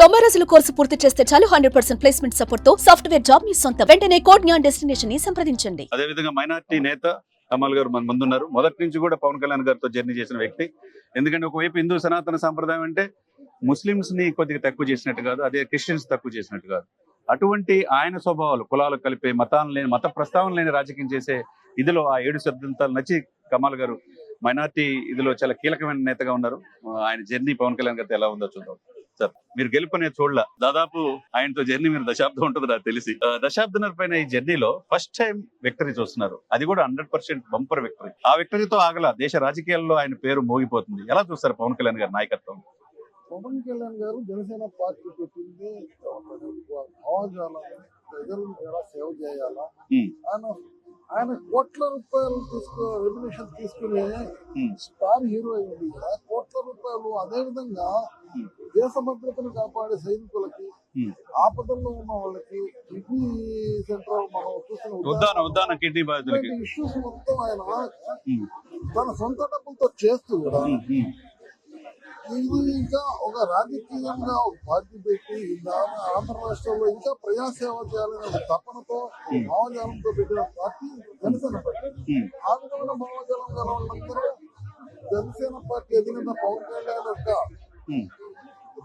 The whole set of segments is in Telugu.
90 రోజుల కోర్సు పూర్తి చేస్తే చాలు 100% ప్లేస్మెంట్ సపోర్ట్ తో సాఫ్ట్వేర్ జాబ్ మీ సొంతం. వెంటనే కోడ్ జ్ఞాన్ డెస్టినేషన్ ని సంప్రదించండి. అదే విధంగా మైనారిటీ నేత కమల్ గారు మన ముందున్నారు. మొదటి నుంచి కూడా పవన్ కళ్యాణ్ గారితో జర్నీ చేసిన వ్యక్తి. ఎందుకంటే ఒకవైపు హిందూ సనాతన సంప్రదాయం అంటే ముస్లింస్ ని కొద్దిగా తక్కువ చేసినట్టు కాదు, అదే క్రిస్టియన్స్ తక్కువ చేసినట్టు కాదు. అటువంటి ఆయన స్వభావాలు కులాలు కలిపే మతాలను లేని మత ప్రస్తావన లేని రాజకీయం చేసే ఇదిలో ఆ 7 సిద్ధాంతాలు నచ్చి కమల్ గారు మైనారిటీ ఇదిలో చాలా కీలకమైన నేతగా ఉన్నారు. ఆయన జర్నీ పవన్ కళ్యాణ్ గారితో ఎలా ఉందో చూద్దాం. సార్, మీరు గెలుపనే చూడలా, దాదాపు ఆయనతో జర్నీ మీరు దశాబ్దం ఉంటుంది నాకు తెలిసి. దశాబ్దం పైన ఈ జర్నీలో ఫస్ట్ టైం విక్టరీ చూస్తున్నారు, అది కూడా 100% బంపర్ విక్టరీ. ఆ విక్టరీతో ఆగల దేశ రాజకీయాల్లో ఆయన పేరు మోగిపోతుంది. ఎలా చూస్తారు పవన్ కళ్యాణ్ గారి నాయకత్వం? పవన్ కళ్యాణ్ గారు జనసేన పార్టీ పెట్టింది భావజాలం, ప్రజలు ఎలా సేవ చేయాలా, ఆయన కోట్ల రూపాయలు రెమ్యునేషన్ తీసుకునే స్టార్ హీరో అయింది కదా. కోట్ల రూపాయలు అదే విధంగా దేశ భద్రతను కాపాడే సైనికులకి, ఆపదల్లో ఉన్న వాళ్ళకి, కిడ్నీ సెంటర్ మనం చూసిన ఇష్యూస్ మొత్తం ఆయన తన సొంత డబ్బులతో చేస్తూ కూడా ఇది ఇంకా ఒక రాజకీయంగా ఒక పార్టీ పెట్టి ఆంధ్ర రాష్ట్రంలో ఇంకా ప్రజాసేవ చేయాలనే ఒక తపనతో భావజాలంతో పెట్టిన పార్టీ జనసేన పార్టీ. ఆ విధమైన భావజాలం గల వాళ్ళందరూ జనసేన పార్టీ అధినేత పవన్ కళ్యాణ్ యొక్క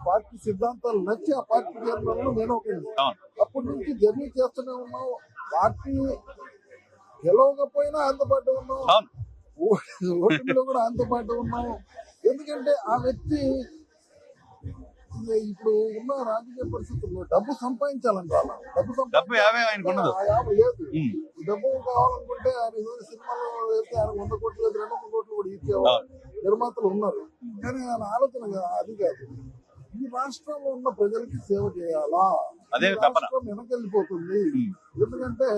పార్టీ సిద్ధాంతాలు నచ్చి ఆ పార్టీ చేరిన నేను ఒకటి. అప్పటి నుంచి జర్నీ చేస్తూనే ఉన్నాం. పార్టీ గెలవకపోయినా అందుబాటు ఉన్నాం, ఓటిలో కూడా అందుబాటు ఉన్నాం. ఎందుకంటే ఆ వ్యక్తి ఇప్పుడు ఉన్న రాజకీయ పరిస్థితుల్లో డబ్బు సంపాదించాలంటే డబ్బు లేదు. డబ్బు కావాలనుకుంటే ఆయన సినిమాలో వేస్తే ఆయన 100 కోట్లు లేదు, 200 కోట్లు కూడా ఇచ్చేవాళ్ళు నిర్మాతలు ఉన్నారు. కానీ ఆయన ఆలోచన అది కాదు. ఈ రాష్ట్రంలో ఉన్న ప్రజలకి సేవ చేయాలా, రాష్ట్రం వెనకెళ్ళిపోతుంది. ఎందుకంటే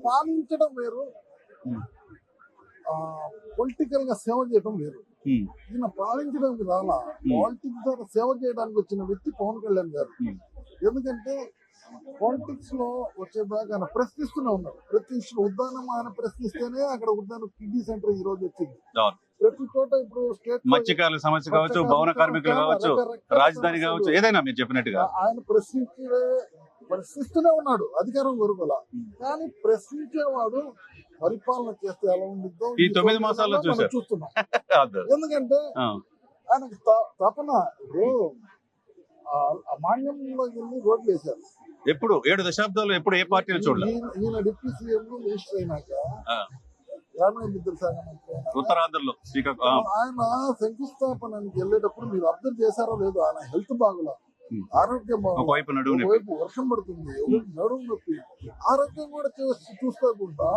పాలించడం వేరు, పొలిటికల్ గా సేవ చేయడం వేరు. ఈయన పాలించడానికి రాలా, పాలిటిక్స్ ద్వారా సేవ చేయడానికి వచ్చిన వ్యక్తి పవన్ కళ్యాణ్ గారు. ఎందుకంటే పాలిటిక్స్ లో వచ్చేదాకా ఆయన ప్రశ్నిస్తూనే ఉన్నారు. ప్రతి ఉద్దానం ఆయన ప్రశ్నిస్తేనే అక్కడ ఉద్దానం కిడ్నీ సెంటర్ ఈ రోజు వచ్చింది. ప్రతి చోట ఇప్పుడు స్టేట్ మత్స్యకారుల సమస్య కావచ్చు, భవన కార్మికులు కావచ్చు, రాజధాని కావచ్చు, ఏదైనా మీరు చెప్పినట్టుగా ఆయన ప్రశ్నిస్తూనే ఉన్నాడు అధికారం వరకులా. కానీ ప్రశ్నించేవాడు పరిపాలన చేస్తే ఎలా ఉండిద్దో ఈ 9 మాసాల్లో చూస్తున్నాం. ఎందుకంటే ఆయనకు తపన. మాన్యంలో వెళ్ళి రోడ్లు వేశారు. ఎప్పుడు 7 దశాబ్దాలు ఎప్పుడు ఏ పార్టీని చూడలేదు. ఈయన డిప్యూటీ సీఎం మినిస్టర్ అయినాక గ్రామీణ శాఖ మంత్రి ఉత్తరాంధ్రలో ఆయన శంకుస్థాపనకి వెళ్ళేటప్పుడు మీరు అబ్జర్వ్ చేశారో లేదో, ఆయన హెల్త్ బాగులా, ఆరోగ్యం ఒకవైపు వర్షం పడుతుంది, నడుము నొప్పి, ఆరోగ్యం కూడా చూసుకోకుండా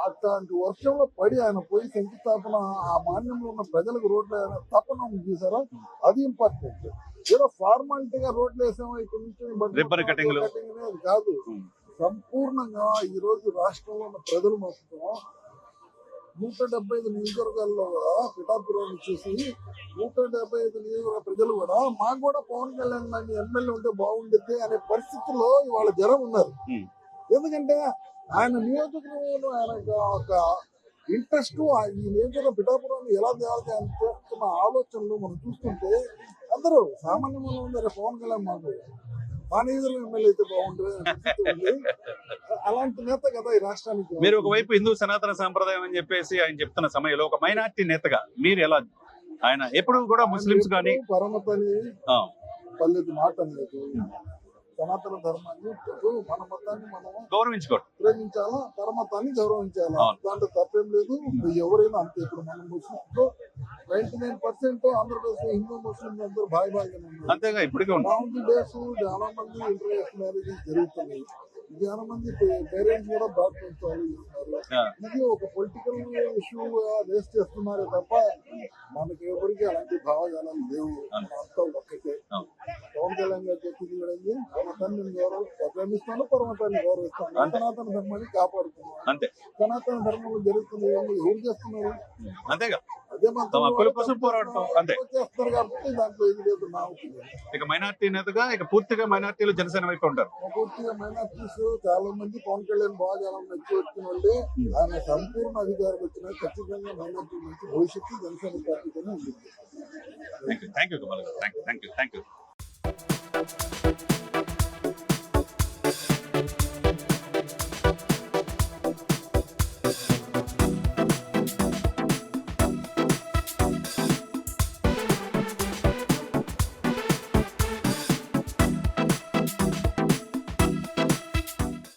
అట్లాంటి వర్షంలో పడి ఆయన పోయి శంకుస్థాపన ఆ మాన్యంలో ఉన్న ప్రజలకు రోడ్లు తపన చూసారా, అది ఇంపార్టెంట్. ఏదో ఫార్మాలిటీగా రోడ్లు వేసామో ఇక్కడ నుంచి కటింగ్ కాదు. సంపూర్ణంగా ఈ రోజు రాష్ట్రంలో ఉన్న ప్రజలు మొత్తం 175 నియోజకవర్గాల్లో కూడా పిఠాపురాన్ని చూసి 175 నియోజకవర్గ ప్రజలు కూడా మాకు కూడా పవన్ కళ్యాణ్ లాంటి ఎమ్మెల్యే ఉంటే బాగుండేది అనే పరిస్థితుల్లో ఇవాళ జనం ఉన్నారు. ఎందుకంటే ఆయన నియోజకవర్గంలో ఆయన ఒక ఇంట్రెస్ట్, ఈ నియోజకవర్గ పిఠాపురాన్ని ఎలా తేవాలి అని చేస్తున్న ఆలోచనలు మనం చూస్తుంటే అందరూ సామాన్యంగా ఉన్నారు. పవన్ కళ్యాణ్ మా నియోజకవర్గం ఎమ్మెల్యే అయితే బాగుంటుంది. అలాంటి నేత కదా ఈ రాష్ట్రానికి. మీరు ఒకవైపు హిందూ సనాతన సంప్రదాయం అని చెప్పేసి ఆయన చెప్తున్న సమయంలో ఒక మైనార్టీ నేతగా మీరు ఎలా, ఆయన ఎప్పుడు కూడా ముస్లింస్ కానీ పరమతని పల్లెది మాట లేదు, సనాతన ధర్మాన్ని మన మతాన్ని మనం గౌరవించుకోవడం, ప్రేమించాలా, పరమతాన్ని గౌరవించాలా, దాంట్లో తప్పేం లేదు. ఎవరైనా అంతే. ఇప్పుడు మనం ముస్లింలో 99% ఆంధ్రప్రదేశ్ హిందూ ముస్లింలు అందరూ భాగానే ఉన్నారు. అంతేగా ఇప్పటికే డేస్ చాలా మంది ఇంటర్నేషనల్ మ్యారేజెస్ జరుగుతున్నాయి. చాలా మంది పేరెంట్స్ కూడా బాధ్యతలు చేస్తున్నారు. ఇది ఒక పొలిటికల్ ఇష్యూగా రేస్ చేస్తున్నారే తప్ప మనకి ఎవరికి అలాంటి భావజాలాలు లేవు. అంతా ఒక్కటే. పవన్ కళ్యాణ్ గారు చెప్పింది కూడా పరమతాన్ని ప్రేమిస్తాను, పరమతాన్ని గౌరవిస్తాను, సనాతన ధర్మాన్ని కాపాడుతున్నాను. అంతే. సనాతన ధర్మంలో జరుగుతుంది ఎవరు చేస్తున్నారు? అంతేగా. అదే కోసం పోరాడతాం అంతే చేస్తారు కాబట్టి దాంట్లో ఇది లేదు. నా ఇక మైనార్టీ నేతగా ఇక పూర్తిగా మైనార్టీలు జనసేన వైపు ఉంటారు. పూర్తిగా మైనార్టీస్ చాలా మంది పవన్ కళ్యాణ్ భావజాలం నచ్చి వచ్చిన వాళ్ళే. ఆయన సంపూర్ణ అధికారం వచ్చినా ఖచ్చితంగా మైనార్టీ నుంచి భవిష్యత్తు జనసేన పార్టీతోనే ఉంటుంది. Thank you.